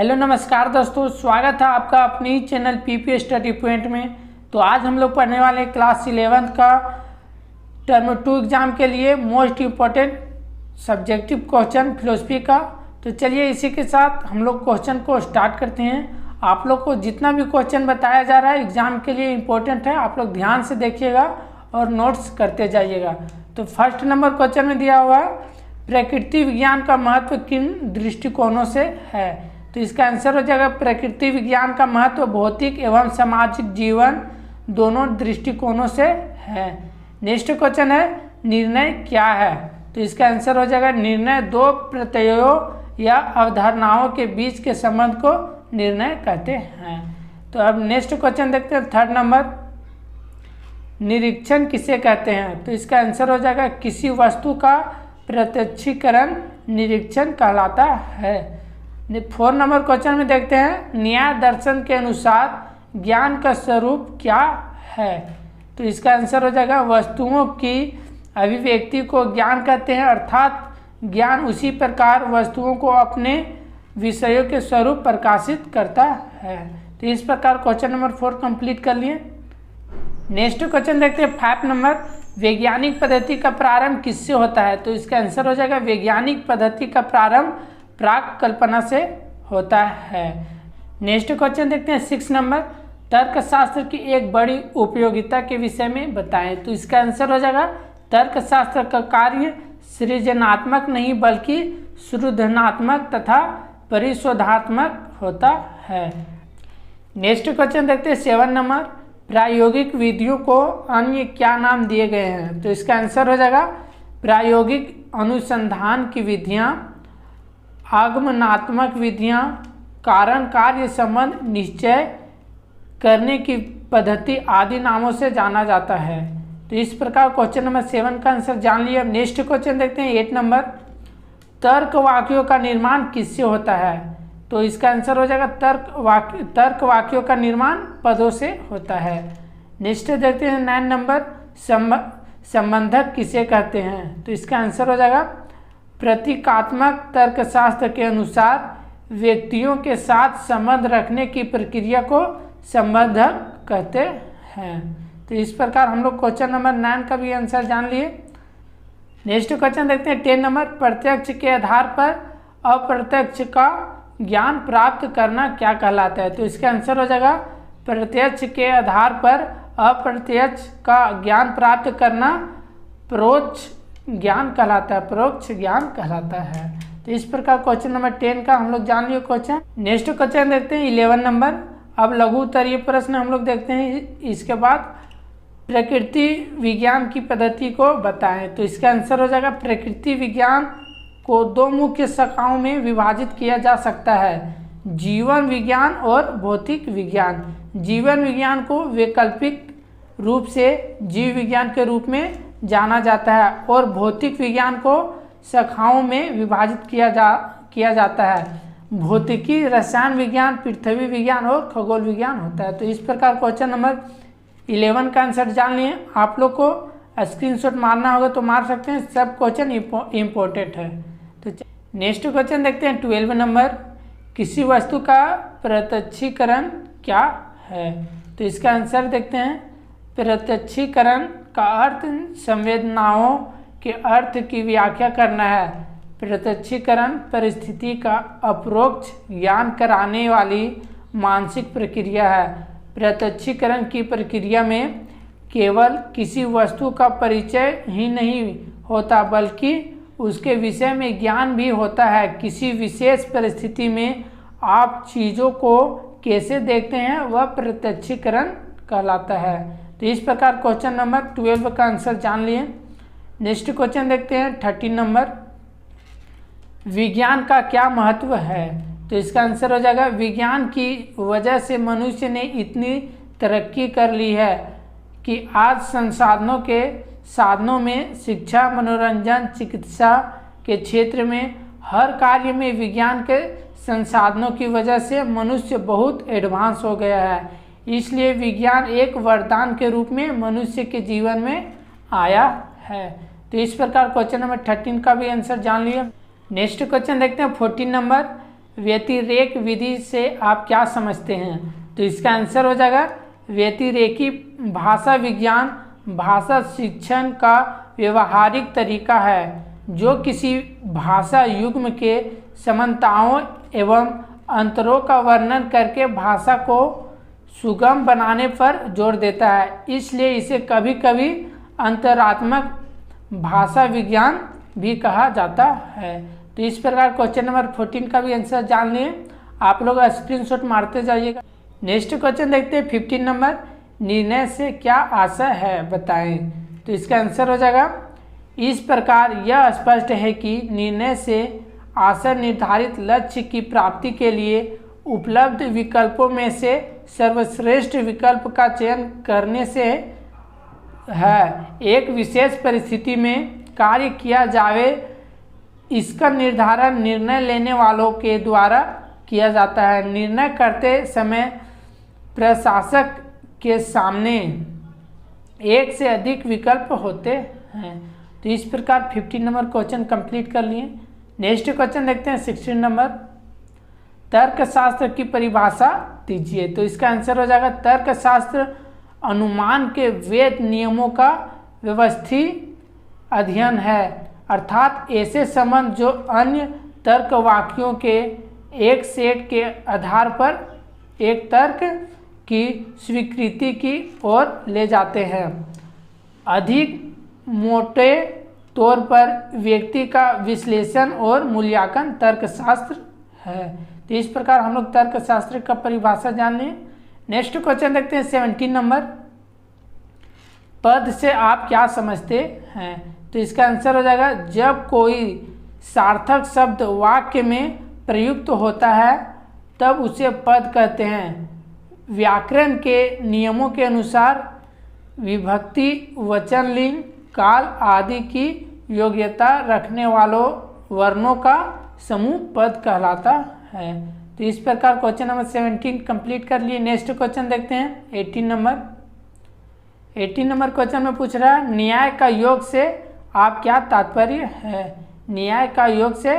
Hello नमस्कार दोस्तों, स्वागत है आपका अपनी चैनल पीपी स्टडी पॉइंट में। तो आज हम लोग पढ़ने वाले क्लास 11 का टर्म 2 एग्जाम के लिए most important subjective question philosophy का। तो चलिए इसी के साथ हम लोग क्वेश्चन को स्टार्ट करते हैं। आप लोग को जितना भी क्वेश्चन बताया जा रहा है एग्जाम के लिए इम्पोर्टेंट है, आप लोग ध्यान से देखिएगा और नोट्स करते जाइएगा। तो फर्स्ट नंबर क्वेश्चन में दिया हुआ है, प्रकृति विज्ञान का महत्व किन दृष्टिकोणों से है। तो इसका आंसर हो जाएगा प्रकृति विज्ञान का महत्व भौतिक एवं सामाजिक जीवन दोनों दृष्टिकोणों से है। नेक्स्ट क्वेश्चन है, निर्णय क्या है। तो इसका आंसर हो जाएगा निर्णय दो प्रत्ययों या अवधारणाओं के बीच के संबंध को निर्णय कहते हैं। तो अब नेक्स्ट क्वेश्चन देखते हैं, थर्ड नंबर, निरीक्षण किसे कहते हैं। तो इसका आंसर हो जाएगा किसी वस्तु का प्रत्यक्षीकरण निरीक्षण कहलाता है। 4 नंबर क्वेश्चन में देखते हैं, न्याय दर्शन के अनुसार ज्ञान का स्वरूप क्या है। तो इसका आंसर हो जाएगा वस्तुओं की अभिव्यक्ति को ज्ञान कहते हैं, अर्थात ज्ञान उसी प्रकार वस्तुओं को अपने विषयों के स्वरूप प्रकाशित करता है। तो इस प्रकार क्वेश्चन नंबर 4 कंप्लीट कर लिए। नेक्स्ट क्वेश्चन देखते हैं 5 नंबर, वैज्ञानिक पद्धति का प्रारंभ किससे होता है। तो इसका आंसर हो जाएगा वैज्ञानिक पद्धति का प्रारंभ प्राक कल्पना से होता है। नेक्स्ट क्वेश्चन देखते हैं 6 नंबर, तर्कशास्त्र की एक बड़ी उपयोगिता के विषय में बताएं। तो इसका आंसर हो जाएगा तर्कशास्त्र का कार्य सृजनात्मक नहीं बल्कि शुद्धनात्मक तथा परिशोधात्मक होता है। नेक्स्ट क्वेश्चन देखते हैं 7 नंबर, प्रायोगिक विधियों को अन्य क्या नाम दिए गए हैं। तो इसका आंसर हो जाएगा प्रायोगिक अनुसंधान की विधियां, आगमनात्मक विधियां, कारण कार्य संबंध निश्चय करने की पद्धति आदि नामों से जाना जाता है। तो इस प्रकार क्वेश्चन नंबर 7 का आंसर जान लिया। अब नेक्स्ट क्वेश्चन देखते हैं 8 नंबर, तर्क वाक्यों का निर्माण किससे होता है। तो इसका आंसर हो जाएगा तर्क वाक्यों का निर्माण पदों से होता है। नेक्स्ट देखते हैं 9 नंबर, संबंधक किसे कहते हैं। तो इसका आंसर हो जाएगा प्रतीकात्मक तर्कशास्त्र के अनुसार व्यक्तियों के साथ संबंध रखने की प्रक्रिया को संबंधक कहते हैं। तो इस प्रकार हम लोग क्वेश्चन नंबर 9 का भी आंसर जान लिए। नेक्स्ट क्वेश्चन देखते हैं 10 नंबर, प्रत्यक्ष के आधार पर अप्रत्यक्ष का ज्ञान प्राप्त करना क्या कहलाता है। तो इसका आंसर हो जाएगा प्रत्यक्ष के आधार पर अप्रत्यक्ष का ज्ञान प्राप्त करना परोक्ष ज्ञान कहलाता है, परोक्ष ज्ञान कहलाता है। तो इस प्रकार क्वेश्चन नंबर 10 का हम लोग जान लिए क्वेश्चन। नेक्स्ट क्वेश्चन देखते हैं 11 नंबर, अब लघु उत्तरीय प्रश्न हम लोग देखते हैं। इसके बाद प्रकृति विज्ञान की पद्धति को बताएं। तो इसका आंसर हो जाएगा प्रकृति विज्ञान को 2 मुख्य शाखाओं में विभाजित किया जा सकता है, जीवन विज्ञान और भौतिक विज्ञान। जीवन विज्ञान को वैकल्पिक रूप से जीव विज्ञान के रूप में जाना जाता है और भौतिक विज्ञान को शाखाओं में विभाजित किया जाता है। भौतिकी, रसायन विज्ञान, पृथ्वी विज्ञान और खगोल विज्ञान होता है। तो इस प्रकार क्वेश्चन नंबर 11 का आंसर जान लिए। आप लोग को स्क्रीनशॉट मारना होगा तो मार सकते हैं, सब क्वेश्चन इम्पोर्टेंट है। तो नेक्स्ट क्वेश्चन देखते हैं 12 नंबर, किसी वस्तु का प्रत्यक्षीकरण क्या है। तो इसका आंसर देखते हैं प्रत्यक्षीकरण का अर्थ संवेदनाओं के अर्थ की व्याख्या करना है। प्रत्यक्षीकरण परिस्थिति का अपरोक्ष ज्ञान कराने वाली मानसिक प्रक्रिया है। प्रत्यक्षीकरण की प्रक्रिया में केवल किसी वस्तु का परिचय ही नहीं होता बल्कि उसके विषय में ज्ञान भी होता है। किसी विशेष परिस्थिति में आप चीज़ों को कैसे देखते हैं वह प्रत्यक्षीकरण कहलाता है। तो इस प्रकार क्वेश्चन नंबर 12 का आंसर जान लिए। नेक्स्ट क्वेश्चन देखते हैं 13 नंबर, विज्ञान का क्या महत्व है। तो इसका आंसर हो जाएगा विज्ञान की वजह से मनुष्य ने इतनी तरक्की कर ली है कि आज साधनों में शिक्षा, मनोरंजन, चिकित्सा के क्षेत्र में हर कार्य में विज्ञान के संसाधनों की वजह से मनुष्य बहुत एडवांस हो गया है। इसलिए विज्ञान एक वरदान के रूप में मनुष्य के जीवन में आया है। तो इस प्रकार क्वेश्चन नंबर 13 का भी आंसर जान लिया। नेक्स्ट क्वेश्चन देखते हैं 14 नंबर, व्यतिरेक विधि से आप क्या समझते हैं? तो इसका आंसर हो जाएगा व्यतिरेकी भाषा विज्ञान भाषा शिक्षण का व्यवहारिक तरीका है जो किसी भाषा युग्म के समानताओं एवं अंतरों का वर्णन करके भाषा को सुगम बनाने पर जोर देता है। इसलिए इसे कभी कभी अंतरात्मक भाषा विज्ञान भी कहा जाता है। तो इस प्रकार क्वेश्चन नंबर 14 का भी आंसर जान लिए, आप लोग स्क्रीनशॉट मारते जाइएगा। नेक्स्ट क्वेश्चन देखते हैं 15 नंबर, निर्णय से क्या आशय है बताएं। तो इसका आंसर हो जाएगा इस प्रकार यह स्पष्ट है कि निर्णय से आशय निर्धारित लक्ष्य की प्राप्ति के लिए उपलब्ध विकल्पों में से सर्वश्रेष्ठ विकल्प का चयन करने से है। एक विशेष परिस्थिति में कार्य किया जावे, इसका निर्धारण निर्णय लेने वालों के द्वारा किया जाता है। निर्णय करते समय प्रशासक के सामने एक से अधिक विकल्प होते हैं। तो इस प्रकार 15 नंबर क्वेश्चन कंप्लीट कर लिए। नेक्स्ट क्वेश्चन देखते हैं 16 नंबर, तर्कशास्त्र की परिभाषा दीजिए। तो इसका आंसर हो जाएगा तर्कशास्त्र अनुमान के वैध नियमों का व्यवस्थित अध्ययन है, अर्थात ऐसे संबंध जो अन्य तर्क वाक्यों के एक सेट के आधार पर एक तर्क की स्वीकृति की ओर ले जाते हैं। अधिक मोटे तौर पर व्यक्ति का विश्लेषण और मूल्यांकन तर्कशास्त्र है। तो इस प्रकार हम लोग तर्कशास्त्र का परिभाषा जान लें। नेक्स्ट क्वेश्चन देखते हैं 17 नंबर, पद से आप क्या समझते हैं। तो इसका आंसर हो जाएगा जब कोई सार्थक शब्द वाक्य में प्रयुक्त होता है तब उसे पद कहते हैं। व्याकरण के नियमों के अनुसार विभक्ति वचन लिंग काल आदि की योग्यता रखने वालों वर्णों का समूह पद कहलाता है। तो इस प्रकार क्वेश्चन नंबर 17 कंप्लीट कर लिए। नेक्स्ट क्वेश्चन देखते हैं 18 नंबर। 18 नंबर क्वेश्चन में पूछ रहा है न्याय का योग से आप क्या तात्पर्य है। न्याय का योग से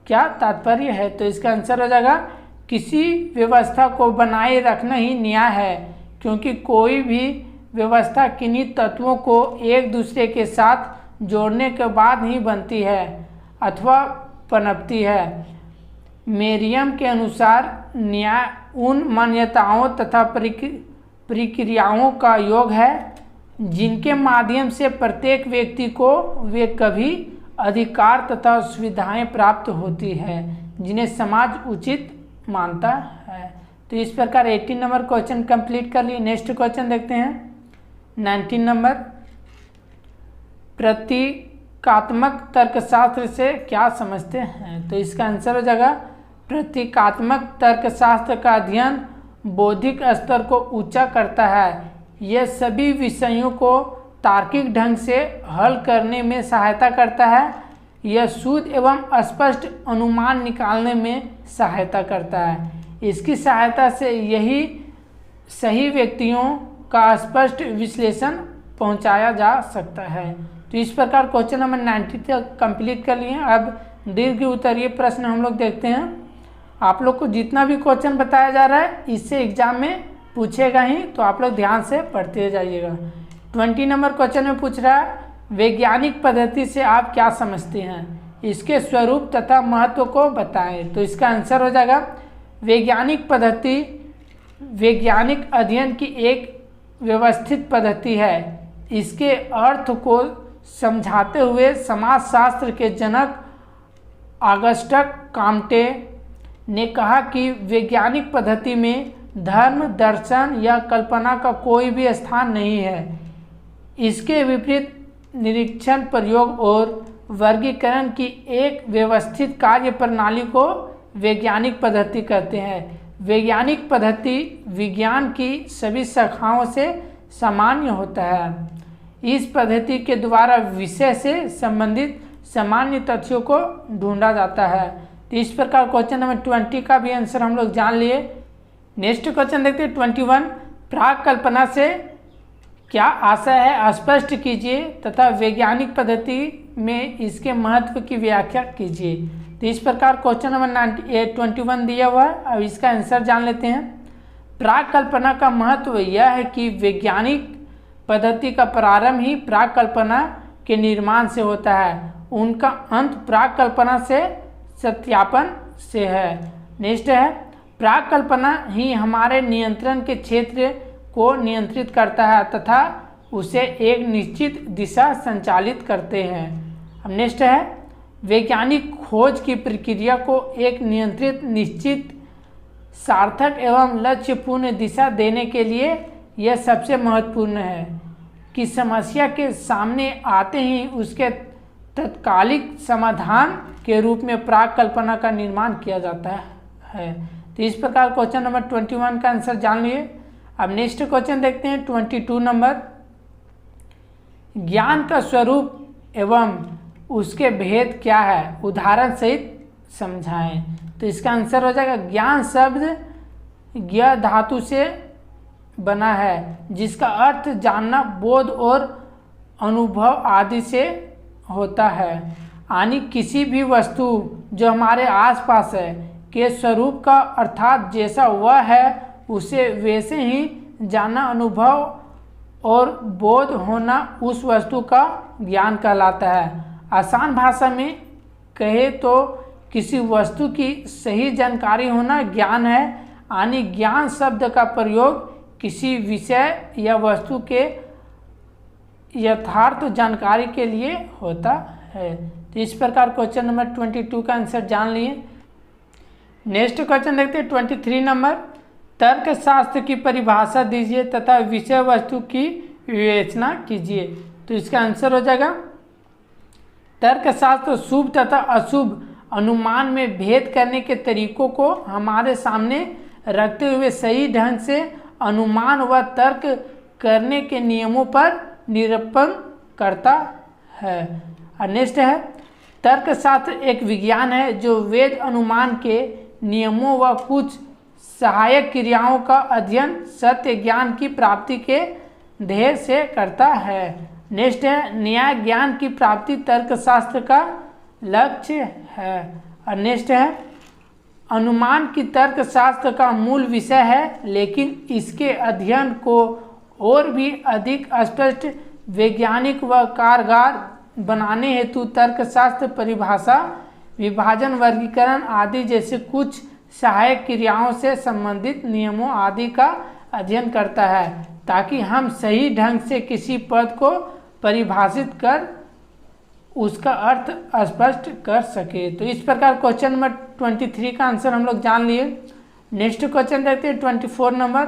क्या तात्पर्य है। तो इसका आंसर हो जाएगा किसी व्यवस्था को बनाए रखना ही न्याय है, क्योंकि कोई भी व्यवस्था किन्हीं तत्वों को एक दूसरे के साथ जोड़ने के बाद ही बनती है अथवा पनपती है। मेरियम के अनुसार न्याय उन मान्यताओं तथा प्रक्रियाओं का योग है जिनके माध्यम से प्रत्येक व्यक्ति को वे कभी अधिकार तथा सुविधाएं प्राप्त होती है जिन्हें समाज उचित मानता है। तो इस प्रकार 18 नंबर क्वेश्चन कंप्लीट कर लिए। नेक्स्ट क्वेश्चन देखते हैं 19 नंबर, प्रतीकात्मक तर्कशास्त्र से क्या समझते हैं। तो इसका आंसर हो जाएगा प्रतीकात्मक तर्कशास्त्र का अध्ययन बौद्धिक स्तर को ऊंचा करता है। यह सभी विषयों को तार्किक ढंग से हल करने में सहायता करता है। यह शुद्ध एवं स्पष्ट अनुमान निकालने में सहायता करता है। इसकी सहायता से यही सही व्यक्तियों का स्पष्ट विश्लेषण पहुंचाया जा सकता है। तो इस प्रकार क्वेश्चन नंबर 90 तक कंप्लीट कर लिए। अब दीर्घ उत्तरीय प्रश्न हम लोग देखते हैं। आप लोग को जितना भी क्वेश्चन बताया जा रहा है इससे एग्जाम में पूछेगा ही, तो आप लोग ध्यान से पढ़ते जाइएगा। 20 नंबर क्वेश्चन में पूछ रहा है वैज्ञानिक पद्धति से आप क्या समझते हैं, इसके स्वरूप तथा महत्व को बताएं। तो इसका आंसर हो जाएगा वैज्ञानिक पद्धति वैज्ञानिक अध्ययन की एक व्यवस्थित पद्धति है। इसके अर्थ को समझाते हुए समाजशास्त्र के जनक ऑगस्टस कॉम्टे ने कहा कि वैज्ञानिक पद्धति में धर्म दर्शन या कल्पना का कोई भी स्थान नहीं है। इसके विपरीत निरीक्षण प्रयोग और वर्गीकरण की एक व्यवस्थित कार्य प्रणाली को वैज्ञानिक पद्धति कहते हैं। वैज्ञानिक पद्धति विज्ञान की सभी शाखाओं से सामान्य होता है। इस पद्धति के द्वारा विषय से संबंधित सामान्य तथ्यों को ढूंढा जाता है। तो इस प्रकार क्वेश्चन नंबर 20 का भी आंसर हम लोग जान लिए। नेक्स्ट क्वेश्चन देखते हैं 21, प्राक कल्पना से क्या आशय है स्पष्ट कीजिए तथा वैज्ञानिक पद्धति में इसके महत्व की व्याख्या कीजिए। तो इस प्रकार क्वेश्चन नंबर 21 दिया हुआ है। अब इसका आंसर जान लेते हैं। प्राक कल्पना का महत्व यह है कि वैज्ञानिक पद्धति का प्रारंभ ही प्राक कल्पना के निर्माण से होता है, उनका अंत प्राक कल्पना से सत्यापन से है। नेक्स्ट है, प्राक कल्पना ही हमारे नियंत्रण के क्षेत्र को नियंत्रित करता है तथा उसे एक निश्चित दिशा संचालित करते हैं। अब नेक्स्ट है, वैज्ञानिक खोज की प्रक्रिया को एक नियंत्रित, निश्चित, सार्थक एवं लक्ष्यपूर्ण दिशा देने के लिए यह सबसे महत्वपूर्ण है कि समस्या के सामने आते ही उसके तत्कालिक समाधान के रूप में प्राक कल्पना का निर्माण किया जाता है। तो इस प्रकार क्वेश्चन नंबर 21 का आंसर जान लिए। अब नेक्स्ट क्वेश्चन देखते हैं 22 नंबर। ज्ञान का स्वरूप एवं उसके भेद क्या है, उदाहरण सहित समझाएं। तो इसका आंसर हो जाएगा, ज्ञान शब्द ज्ञ धातु से बना है जिसका अर्थ जानना, बोध और अनुभव आदि से होता है। यानी किसी भी वस्तु जो हमारे आसपास है के स्वरूप का अर्थात जैसा वह है उसे वैसे ही जानना, अनुभव और बोध होना उस वस्तु का ज्ञान कहलाता है। आसान भाषा में कहे तो किसी वस्तु की सही जानकारी होना ज्ञान है। यानी ज्ञान शब्द का प्रयोग किसी विषय या वस्तु के यथार्थ जानकारी के लिए होता है। तो इस प्रकार क्वेश्चन नंबर 22 का आंसर जान लिए। नेक्स्ट क्वेश्चन देखते हैं 23 नंबर। तर्कशास्त्र की परिभाषा दीजिए तथा विषय वस्तु की विवेचना कीजिए। तो इसका आंसर हो जाएगा, तर्कशास्त्र शुभ तथा अशुभ अनुमान में भेद करने के तरीकों को हमारे सामने रखते हुए सही ढंग से अनुमान व तर्क करने के नियमों पर निरूपण करता है। और नेक्स्ट है, तर्कशास्त्र एक विज्ञान है जो वेद अनुमान के नियमों व कुछ सहायक क्रियाओं का अध्ययन सत्य ज्ञान की प्राप्ति के ध्येय से करता है। नेक्स्ट है, न्याय ज्ञान की प्राप्ति तर्कशास्त्र का लक्ष्य है। और नेक्स्ट है, अनुमान की तर्कशास्त्र का मूल विषय है लेकिन इसके अध्ययन को और भी अधिक स्पष्ट, वैज्ञानिक व कारगर बनाने हेतु तर्कशास्त्र परिभाषा, विभाजन, वर्गीकरण आदि जैसे कुछ सहायक क्रियाओं से संबंधित नियमों आदि का अध्ययन करता है ताकि हम सही ढंग से किसी पद को परिभाषित कर उसका अर्थ स्पष्ट कर सके। तो इस प्रकार क्वेश्चन नंबर 23 का आंसर हम लोग जान लिए। नेक्स्ट क्वेश्चन देखते हैं 24 नंबर।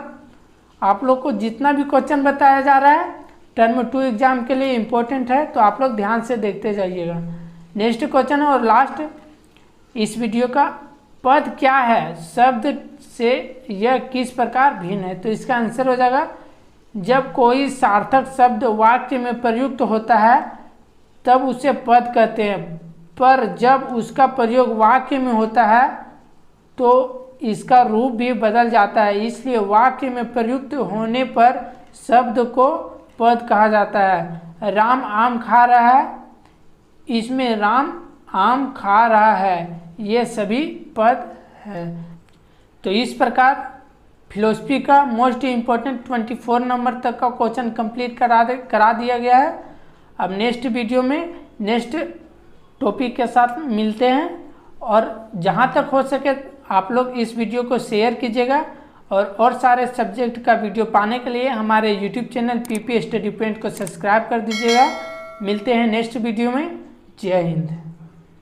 आप लोग को जितना भी क्वेश्चन बताया जा रहा है टर्म 2 एग्जाम के लिए इम्पोर्टेंट है, तो आप लोग ध्यान से देखते जाइएगा। नेक्स्ट क्वेश्चन है और लास्ट इस वीडियो का, पद क्या है, शब्द से यह किस प्रकार भिन्न है। तो इसका आंसर हो जाएगा, जब कोई सार्थक शब्द वाक्य में प्रयुक्त होता है तब उसे पद कहते हैं, पर जब उसका प्रयोग वाक्य में होता है तो इसका रूप भी बदल जाता है, इसलिए वाक्य में प्रयुक्त होने पर शब्द को पद कहा जाता है। राम आम खा रहा है, इसमें राम आम खा रहा है, ये सभी पद है। तो इस प्रकार फिलोसफी का मोस्ट इम्पोर्टेंट 24 नंबर तक का क्वेश्चन कंप्लीट करा दिया गया है। अब नेक्स्ट वीडियो में नेक्स्ट टॉपिक के साथ मिलते हैं, और जहाँ तक हो सके आप लोग इस वीडियो को शेयर कीजिएगा, और सारे सब्जेक्ट का वीडियो पाने के लिए हमारे YouTube channel PP study point को सब्सक्राइब कर दीजिएगा। मिलते हैं नेक्स्ट वीडियो में। जय हिंद।